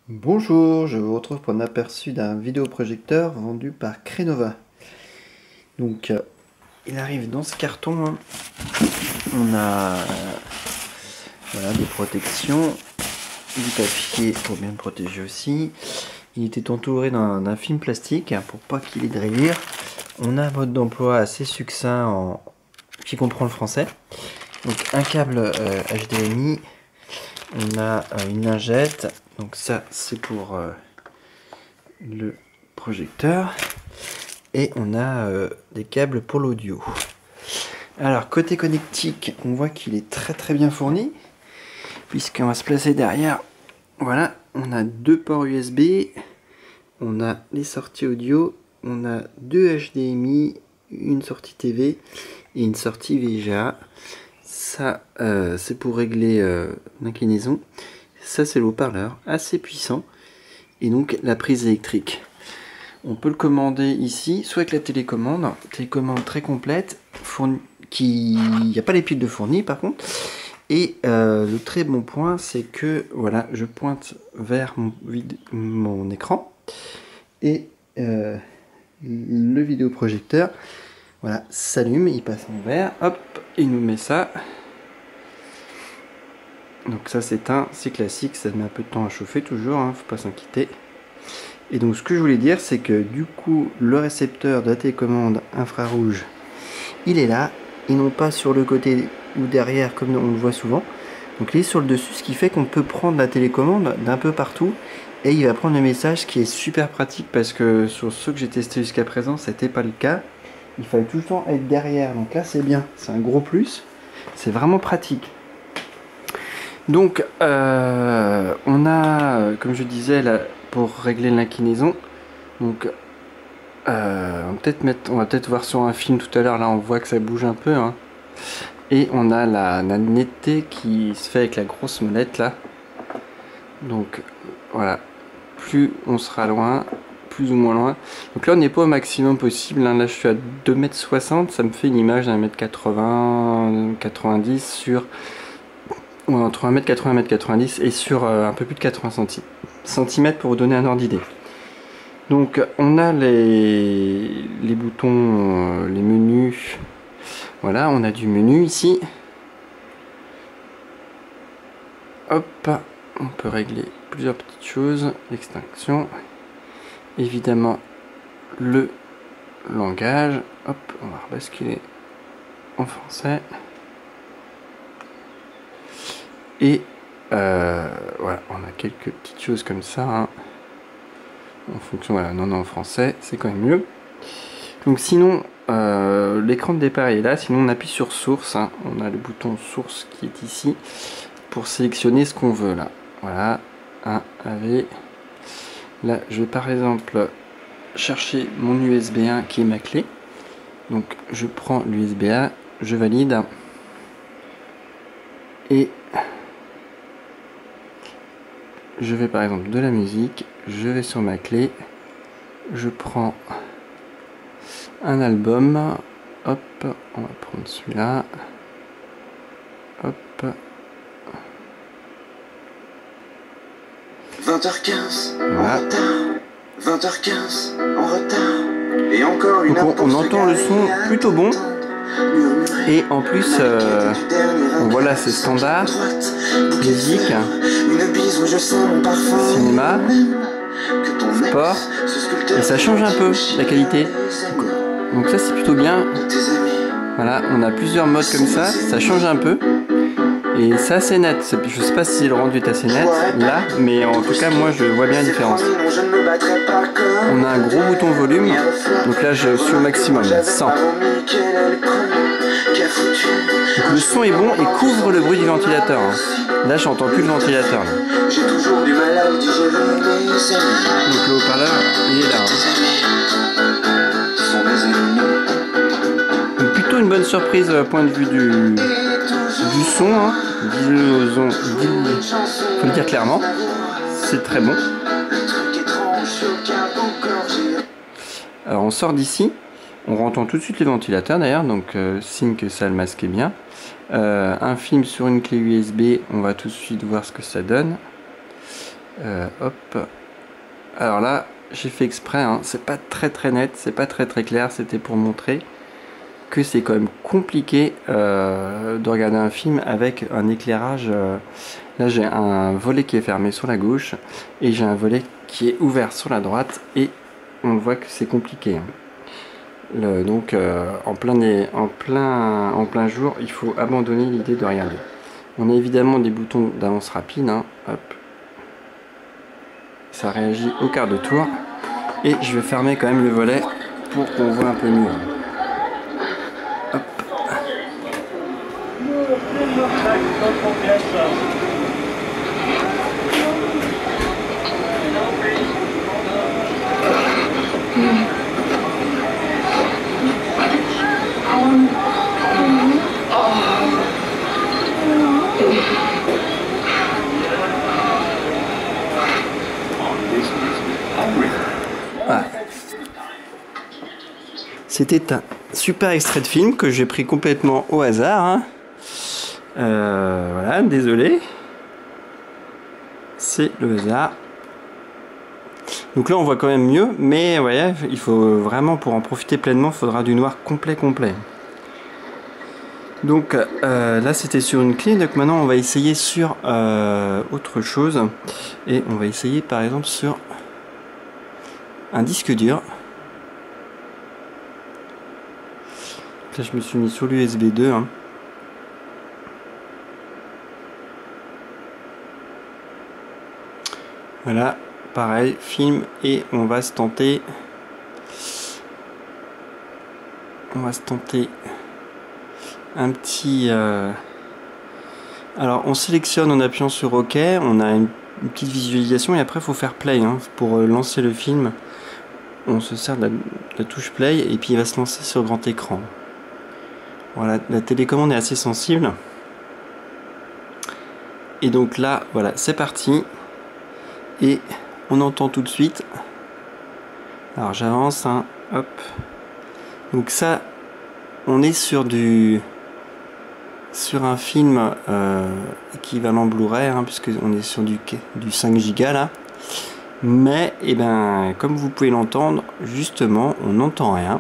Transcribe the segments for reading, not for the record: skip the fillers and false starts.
Bonjour, je vous retrouve pour un aperçu d'un vidéoprojecteur vendu par Crenova. Donc, il arrive dans ce carton, hein. On a voilà, des protections, du papier pour bien le protéger aussi. Il était entouré d'un film plastique pour pas qu'il ait de rayures. On a un mode d'emploi assez succinct qui comprend le français. Donc un câble HDMI, on a une lingette, donc ça c'est pour le projecteur, et on a des câbles pour l'audio. Alors côté connectique, on voit qu'il est très bien fourni, puisqu'on va se placer derrière. Voilà, on a deux ports USB, on a les sorties audio, on a deux HDMI, une sortie TV et une sortie VGA. Ça, c'est pour régler l'inclinaison. Ça, c'est le haut-parleur, assez puissant. Et donc, la prise électrique. On peut le commander ici, soit avec la télécommande très complète, il n'y a pas les piles de fourni par contre. Et le très bon point, c'est que voilà, je pointe vers mon écran et le vidéoprojecteur, voilà, s'allume, il passe en vert, hop, il nous met ça. Donc ça s'éteint, c'est classique, ça met un peu de temps à chauffer toujours, hein, faut pas s'inquiéter. Et donc ce que je voulais dire, c'est que du coup le récepteur de la télécommande infrarouge, il est là, et non pas sur le côté ou derrière comme on le voit souvent. Donc il est sur le dessus, ce qui fait qu'on peut prendre la télécommande d'un peu partout, et il va prendre le message, qui est super pratique parce que sur ceux que j'ai testé jusqu'à présent, c'était pas le cas. Il fallait tout le temps être derrière, donc là c'est bien, c'est un gros plus, c'est vraiment pratique. Donc on a, comme je disais, là, pour régler l'inclinaison, donc on va peut-être voir sur un film tout à l'heure, là on voit que ça bouge un peu, hein. Et on a la netteté qui se fait avec la grosse molette là. Donc voilà, plus on sera loin, plus ou moins loin. Donc là on n'est pas au maximum possible, hein. Là je suis à 2,60 m, ça me fait une image d'un 1,80 m, 90 sur... Ouais, entre 1,80 m et 1,90 m et sur un peu plus de 80 cm pour vous donner un ordre d'idée. Donc on a les boutons, les menus. Voilà, on a du menu ici. Hop, on peut régler plusieurs petites choses. L'extinction. Évidemment, le langage. Hop, on va rebasculer en français. Et voilà, on a quelques petites choses comme ça, hein. En fonction, voilà, non, en français, c'est quand même mieux. Donc sinon, l'écran de départ est là, sinon on appuie sur source, hein. On a le bouton source qui est ici, pour sélectionner ce qu'on veut, là. Voilà, un AV. Là, je vais par exemple chercher mon USB 1 qui est ma clé. Donc je prends l'USB 1, je valide. Et je vais par exemple de la musique, je vais sur ma clé, je prends un album, hop, on va prendre celui-là, hop. 20h15 Voilà. en retard, 20h15 en retard, et encore une donc on entend le son plutôt bon, et en plus voilà, c'est standard, musique, cinéma, sport, et ça change un peu la qualité. Donc ça c'est plutôt bien. Voilà, on a plusieurs modes comme ça change un peu. Et c'est assez net. Je sais pas si le rendu est assez net là, mais en tout cas moi je vois bien la différence. On a un gros bouton volume, donc là je suis au maximum, 100. Donc le son est bon et couvre le bruit du ventilateur, hein. Là j'entends plus le ventilateur là. Donc le haut-parleur il est là, hein. Donc plutôt une bonne surprise point de vue du son, hein. Faut le dire clairement, c'est très bon. Alors on sort d'ici, on entend tout de suite les ventilateurs d'ailleurs, donc signe que ça le masquait bien. Un film sur une clé USB, on va tout de suite voir ce que ça donne. Hop. Alors là, j'ai fait exprès, hein. C'est pas très net, c'est pas très clair, c'était pour montrer que c'est quand même compliqué de regarder un film avec un éclairage. Là j'ai un volet qui est fermé sur la gauche et j'ai un volet qui est ouvert sur la droite et on voit que c'est compliqué, hein. Donc en plein jour, il faut abandonner l'idée de regarder. On a évidemment des boutons d'avance rapide, hein. Hop. Ça réagit au quart de tour et je vais fermer quand même le volet pour qu'on voit un peu mieux. Hop. Voilà. C'était un super extrait de film que j'ai pris complètement au hasard, hein. Voilà, désolé. C'est le hasard. Donc là on voit quand même mieux, mais ouais, il faut vraiment, pour en profiter pleinement, il faudra du noir complet. Donc là c'était sur une clé, donc maintenant on va essayer sur autre chose. Et on va essayer par exemple sur un disque dur. Là je me suis mis sur l'USB 2, hein. Voilà, pareil, film, et on va se tenter un petit alors on sélectionne en appuyant sur OK, on a une petite visualisation et après il faut faire play, hein. Pour lancer le film on se sert de la touche play et puis il va se lancer sur grand écran. Voilà, la télécommande est assez sensible et donc là voilà, c'est parti et on entend tout de suite. Alors j'avance, hein. Hop, donc ça on est sur un film équivalent Blu-ray, hein, puisque on est sur du 5 Go là. Mais et ben, comme vous pouvez l'entendre, justement, on n'entend rien.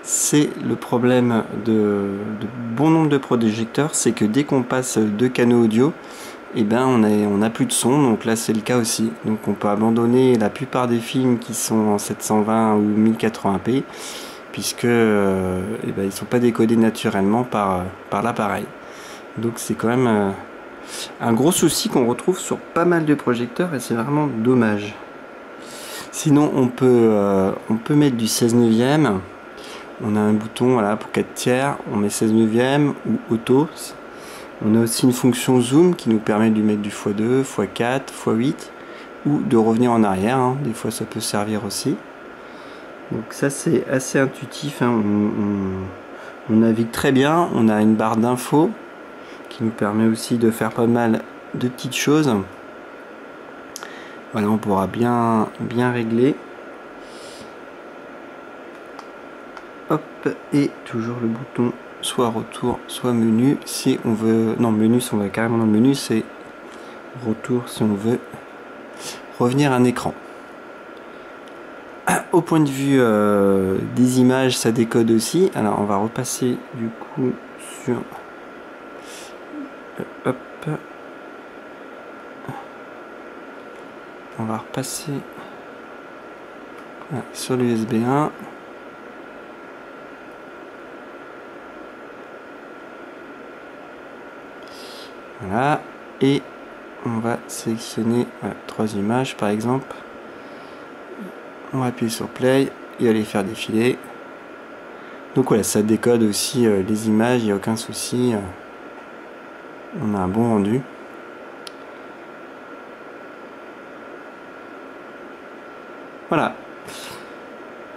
C'est le problème de bon nombre de projecteurs, c'est que dès qu'on passe 2 canaux audio, et ben on n'a plus de son. Donc là c'est le cas aussi. Donc on peut abandonner la plupart des films qui sont en 720 ou 1080p. Puisque ils ne sont pas décodés naturellement par l'appareil. Donc c'est quand même un gros souci qu'on retrouve sur pas mal de projecteurs et c'est vraiment dommage. Sinon on peut mettre du 16/9. On a un bouton, voilà, pour 4 tiers, on met 16/9 ou auto. On a aussi une fonction zoom qui nous permet de mettre du x2, x4, x8 ou de revenir en arrière, hein. Des fois ça peut servir aussi. Donc ça c'est assez intuitif, hein. On navigue très bien, on a une barre d'infos qui nous permet aussi de faire pas mal de petites choses. Voilà, on pourra bien régler. Hop, et toujours le bouton soit retour, soit menu si on veut. Non, menu si on va carrément dans le menu, c'est retour si on veut revenir à un écran. Au point de vue des images, ça décode aussi. Alors on va repasser du coup sur hop, on va repasser sur l'USB 1. Voilà, et on va sélectionner 3 images par exemple. On va appuyer sur play et aller faire défiler. Donc voilà, ça décode aussi les images, il n'y a aucun souci. On a un bon rendu. Voilà.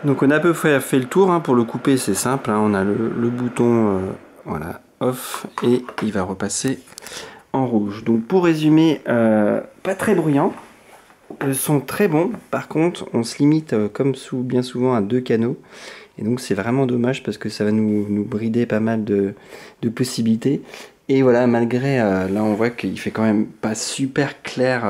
Donc on a à peu près fait le tour, hein. Pour le couper c'est simple, hein. On a le bouton voilà, off et il va repasser en rouge. Donc pour résumer, pas très bruyant. Le son très bon, par contre on se limite comme bien souvent à 2 canaux et donc c'est vraiment dommage parce que ça va nous brider pas mal de possibilités Et voilà, malgré, là on voit qu'il fait quand même pas super clair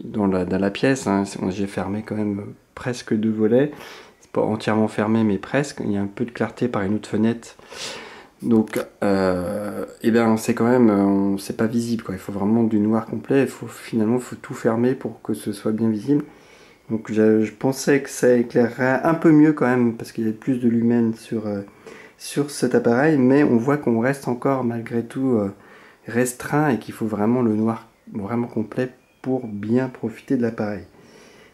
dans la pièce, hein. J'ai fermé quand même presque 2 volets. C'est pas entièrement fermé, mais presque. Il y a un peu de clarté par une autre fenêtre. Donc, et ben c'est quand même, c'est pas visible, quoi. Il faut vraiment du noir complet. Finalement, faut tout fermer pour que ce soit bien visible. Donc je pensais que ça éclairerait un peu mieux quand même, parce qu'il y a plus de lumen sur cet appareil, mais on voit qu'on reste encore malgré tout restreint et qu'il faut vraiment le noir vraiment complet pour bien profiter de l'appareil.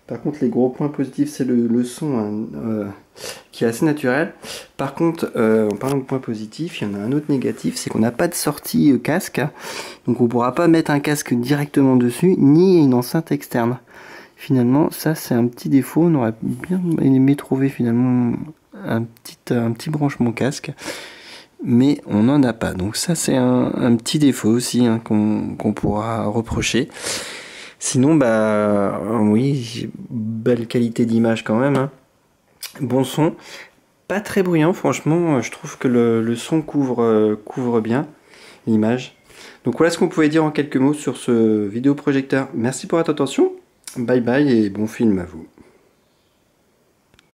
Par contre, les gros points positifs, c'est le son, hein, qui est assez naturel. Par contre, en parlant de points positifs, il y en a un autre négatif, c'est qu'on n'a pas de sortie casque, hein. Donc on ne pourra pas mettre un casque directement dessus, ni une enceinte externe. Finalement, ça c'est un petit défaut. On aurait bien aimé trouver finalement un petit branchement casque, mais on n'en a pas. Donc ça c'est un petit défaut aussi, hein, qu'on pourra reprocher. Sinon, bah oui, belle qualité d'image quand même, hein. Bon son, pas très bruyant franchement. Je trouve que le son couvre bien l'image. Donc voilà ce qu'on pouvait dire en quelques mots sur ce vidéoprojecteur. Merci pour votre attention. Bye bye et bon film à vous.